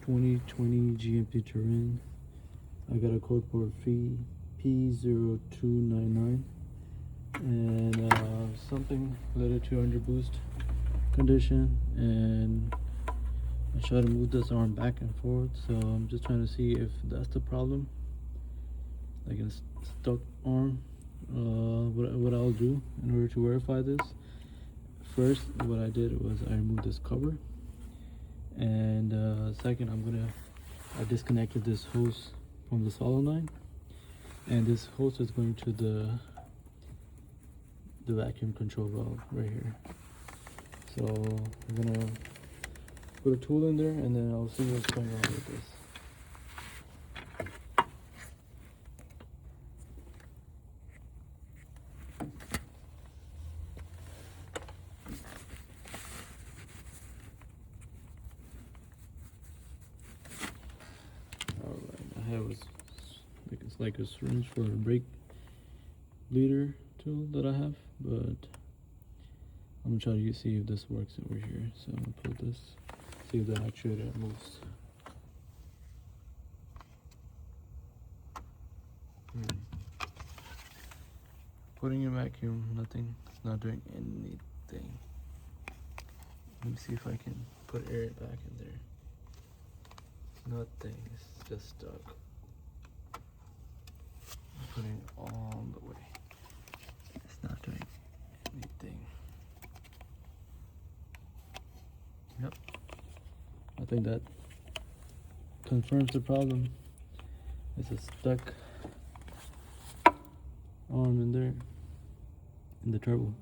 2020 GMC terrain. I got a code for P0299 and something related to underboost condition, and I try to move this arm back and forth, so I'm just trying to see if that's the problem, like a stuck arm. What I'll do in order to verify this, first what I did was I removed this cover, and second I disconnected this hose from the solenoid, and this hose is going to the vacuum control valve right here. So I'm gonna put a tool in there and then I'll see what's going on with this. Alright, I have it's like a syringe for a brake bleeder tool that I have, but I'm gonna try to see if this works over here. So I'm gonna pull this, see if the actuator moves. Putting in vacuum, nothing, it's not doing anything. Let me see if I can put air back in there. Nothing, it's just stuck. I'm putting it all the way. It's not doing anything. Yep. I think that confirms the problem. It's a stuck arm in there in the turbo.